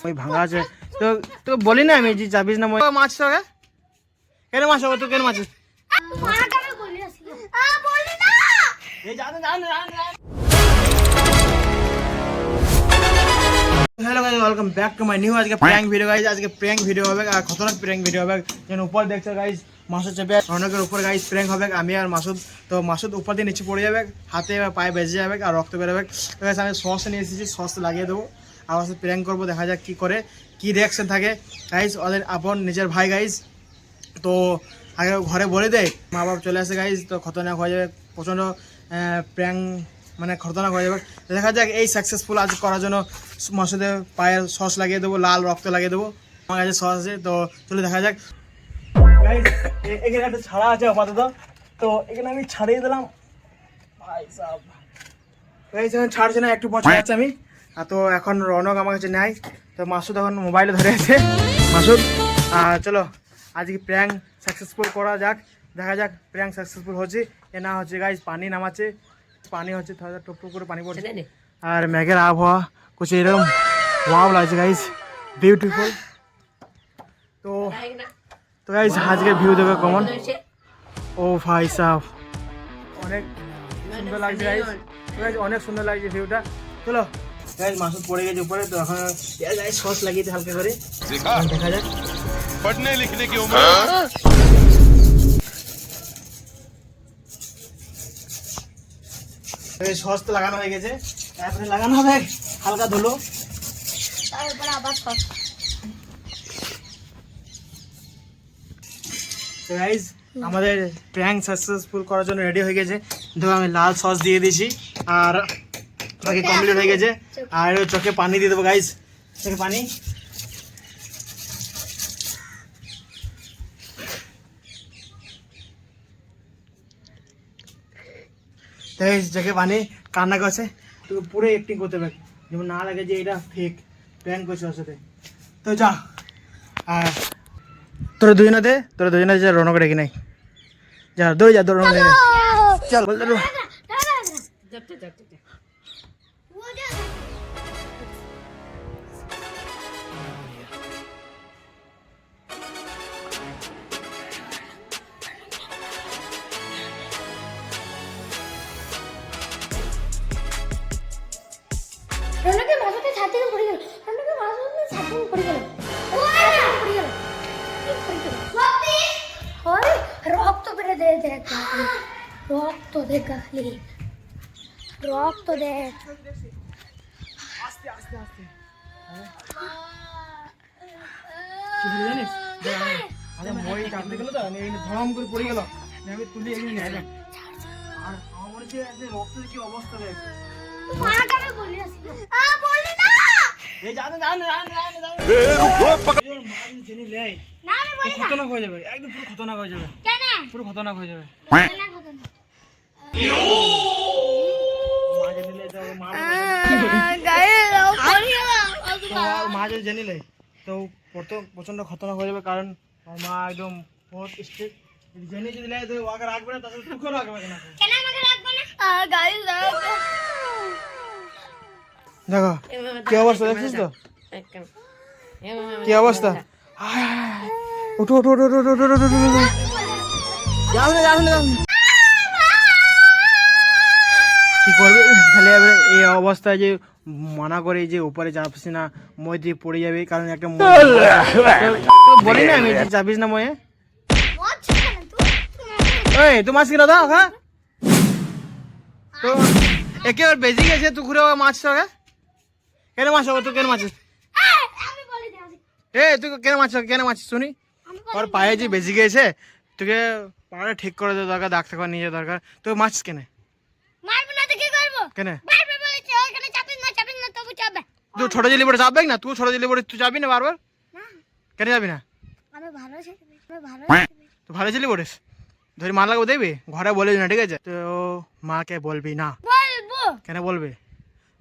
ওই ভাঙা আছে তো তো বলি না আমি যে যাবিস না মাছ তো কেন মাছ হবে তুই কেন মাছ hello guys welcome back to my new आज के प्रैंक वीडियो गाइस आज के प्रैंक वीडियो হবে আর খতরনাক প্রैंक ভিডিও হবে যেন উপর দেখছো গাইস মাসুদ চেপে রনকের উপর গাইস প্রैंक হবে আমি আর মাসুদ তো মাসুদ উপর দিয়ে নিচে পড়ে যাবে হাতে পায়ে বেজে যাবে আর রক্ত বের হবে তো গাইস আমি সস নিয়ে এসেছি সস লাগিয়ে দেবো আর ওর সাথে প্রैंक করব দেখা যাক কি করে কি রিঅ্যাকশন থাকে গাইস ওদের আপন নিজের ভাই গাইস তো আগে ঘরে বলে দেয় মা বাবা চলে আসে গাইস তো খতরনাক হয়ে যাবে প্রচন্ড প্রैंक মানে খতরনাক হয়ে যাবে দেখা যাক এই সাকসেসফুল আজ করার জন্য মাসুদের পায়ের সস লাগিয়ে দেবো লাল রক্ত লাগিয়ে দেবো আমার কাছে সস আছে তো চলে দেখা যাক গাইস এখানে একটা ছাড়া আছে আপাতত তো এখানে আমি ছাড়িয়ে দিলাম ভাই সাহেব গাইস এখন ছাড়ছে না একটু পর ছাড়াচ্ছি আমি আর তো এখন রনক আমার কাছে নেয় তো মাসুদ এখন মোবাইলে ধরে আছে মাসুদ চলো আজকে প্র্যাঙ্ক সাকসেসফুল করা যাক দেখা যাক প্র্যাঙ্ক সাকসেসফুল হচ্ছে এ না হচ্ছে গাইস পানি নামাচ্ছে পানি হচ্ছে থোড়া টুপ টুপ করে পানি পড়ছে আর মেঘের আবহাওয়া कुछ এরকম ওয়াও লাগছে গাইস বিউটিফুল তো তো গাইস আজকের ভিউ দেখো কেমন ও ভাই সাহেব অনেক সুন্দর লাগছে গাইস গাইস অনেক সুন্দর লাগছে ভিউটা চলো গাইস মাসুদ পড়ে গেছে উপরে তো এখন গাইস সস লাগিয়ে হালকা করে দেখা যাক पढ़ने लिखने की उम्र সস তো লাগানো হয়ে গেছে তারপরে লাগানো হবে হালকা ধুলো তারপরে আবার সস তো গাইস আমাদের প্র্যাঙ্ক সাকসেসফুল করার জন্য রেডি হয়ে গেছে দেখো আমি লাল সস দিয়ে দিয়েছি আর বাকি কমপ্লিট হয়ে গেছে আর চোখে পানি দিয়ে দেবো গাইস চোখে পানি চোখে পানি কান্না করছে তো পুরো অ্যাক্টিং করতে হবে যেমন না লাগে যে এটা ফেক প্ল্যান করছে ওর সাথে তো যা আর তোরা দুজনে যা রনক রেখে নাই যা দৌড়ে যা দৌড় চল বল রনকে মাথাতে ছাতি পড়ে গেল রনকে মাথাতে ছাতি পড়ে গেল ও পড়ে গেল সত্যি হয় রক্ত বেরে দে দেখ রক্ত দেখ খালি রক্ত দেখ আস্তে আস্তে আস্তে কি হলো জানিস আরে মই কাটতে গেল তো এই ধরাম করে পড়ে গেল আমি তুলি এখানে নিয়ে এলাম আর আমার যে রক্তের কি অবস্থা দেখ মাটাকে বলি আসি বলি না এই জানে এ রুকো পকড় মারিন জেনে লে না আমি বলি না খতরনাক হয়ে যাবে একদম পুরো খতরনাক হয়ে যাবে কেন পুরো খতরনাক হয়ে যাবে মা জেনে লে তো মা যদি জেনে লে তো প্রচন্ড খতরনাক হয়ে যাবে কারণ মা একদম বহুত স্ট্রিক্ট জেনে যদি লে তো ওকে রাখবে না তাহলে তুইও রাখবে না কেন আমাকে রাখবে না গাইস দেখো কি অবস্থা দেখছিস তো কি অবস্থা উঠো উঠো উঠো উঠো উঠো উঠো যাও না কি করবে তাহলে এই অবস্থায় যে মানা করে যে উপরে যাবছি না মই দিয়ে পড়ে যাবে কারণ একটা বলি না আমি যাবিস না ময়ে এই তো মাছ কিনা দাও হ্যাঁ তো একেবারে বেজে গেছে তুই ঘুরে মাছ হবে কেন মাছ হবে তুই কেন মাছ তুই কেন মাছ শুনি ওর পায়ে যে বেজে গেছে তোকে পাড়ে ঠিক করে দেওয়া দরকার ডাক্তার করে নিয়ে যাওয়া দরকার তুই মাছ কেন কেন তুই ছোট জেলি পড়ে চাপবে না তুই ছোট জেলি পড়ে তুই যাবি না বারবার কেন যাবি না তুই ভালো ছেলে পড়িস ধরে মার লাগবো দেখবি ঘরে বলবি না ঠিক আছে তো মাকে বলবি না কেন বলবে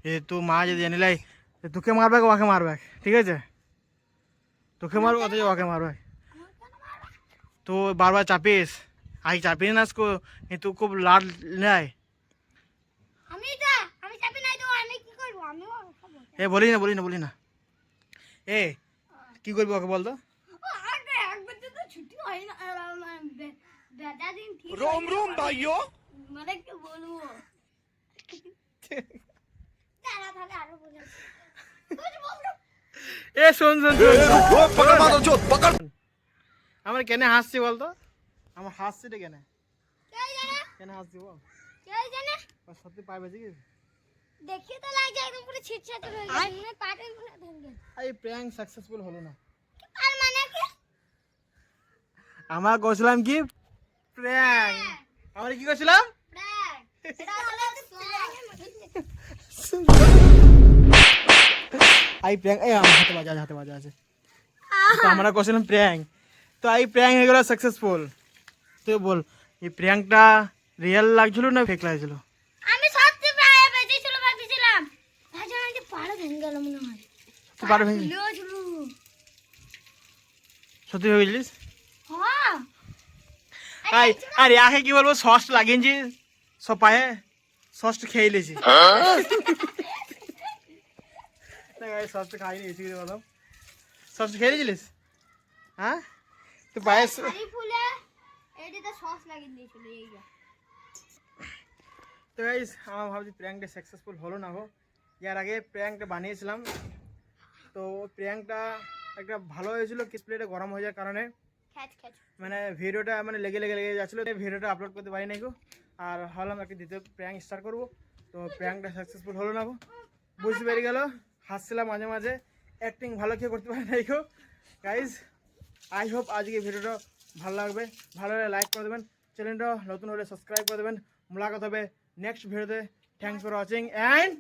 এ তুই মা যদি জানি লাই তোকে মারবে ওকে মারবে ঠিক আছে তোকে মারবে অথচ ওকে মারবে তো বারবার চাপিস আই চাপিস না তুই খুব লাড নেয় করবো আমিও খাবো এ বলি না এ কি করবি ওকে বল তো আগে একবার তো ছুটি হয় না বেটা দিন ঠিক रोम रोम भाइयों মানে কি বলবো তারা তাহলে আরো বলে এ শোন पकड़ मारो जो पकड़ আমার কেন হাসছি বলতো আমার হাসছিটা কেন কে জানে কেন হাসছি বল কে জানে ও সত্যি পাই বেজে গেছে দেখি তো লাগছে একদম পুরো ছিটছাট হয়ে গেছে মানে পাটের পুরো ভেঙে এই প্র্যাঙ্ক সাকসেসফুল হলো না আর মানে কি আমার কইছিলাম কি প্র্যাঙ্ক আমরা কি কইছিলাম প্র্যাঙ্ক এটা হলো আই প্র্যাঙ্ক এই আমার হাতে বাজা আছে তো আমরা কইছিলাম প্র্যাঙ্ক তো এই প্র্যাঙ্ক হয়ে গেল সাকসেসফুল তুই বল এই প্র্যাঙ্কটা রিয়েল লাগছিল না ফেক লাগছিল আমি সত্যি প্রায় বেঁচেছিল ভাবছিলাম ভাজন আমি পাড়ে ভেঙে গেল মনে হয় তুই পারবে ভেঙে লিও ঝুলু সত্যি হয়ে গেছিস হ্যাঁ আই আরে আখে কি বলবো সস লাগিয়েছি সব পায়ে সসটা খেয়ে নিয়েছি না গাই সসটা খাইনি এসে গেছে বললাম সসটা খেয়ে নিয়েছিলিস হ্যাঁ তুই পায়ে শাড়ি ফুলে এটাতে সস লাগিয়ে দিয়েছিল এই যে তো গাইস আমার ভাবছি প্র্যাঙ্কটা সাকসেসফুল হলো না গো ইয়ার আগে প্র্যাঙ্কটা বানিয়েছিলাম তো প্র্যাঙ্কটা একটা ভালো হয়েছিল ডিসপ্লেটা গরম হয়ে যাওয়ার কারণে খ্যাচ খ্যাচ মানে ভিডিওটা মানে লেগে যাচ্ছিলো তাই ভিডিওটা আপলোড করতে পারি নাই গো আর ভাবলাম একটা দ্বিতীয় প্র্যাঙ্ক স্টার্ট করবো তো প্র্যাঙ্কটা সাকসেসফুল হলো না গো বুঝতে পেরে গেল হাসছিলাম মাঝে মাঝে অ্যাক্টিং ভালো কেউ করতে পারে নাই গো গাইজ আই হোপ আজকে ভিডিওটা ভালো লাগবে ভালো হলে লাইক করে দেবেন চ্যানেলটা নতুন হলে সাবস্ক্রাইব করে দেবেন মোলাকাত হবে নেক্সট ভিডিওতে থ্যাংকস ফর ওয়াচিং অ্যান্ড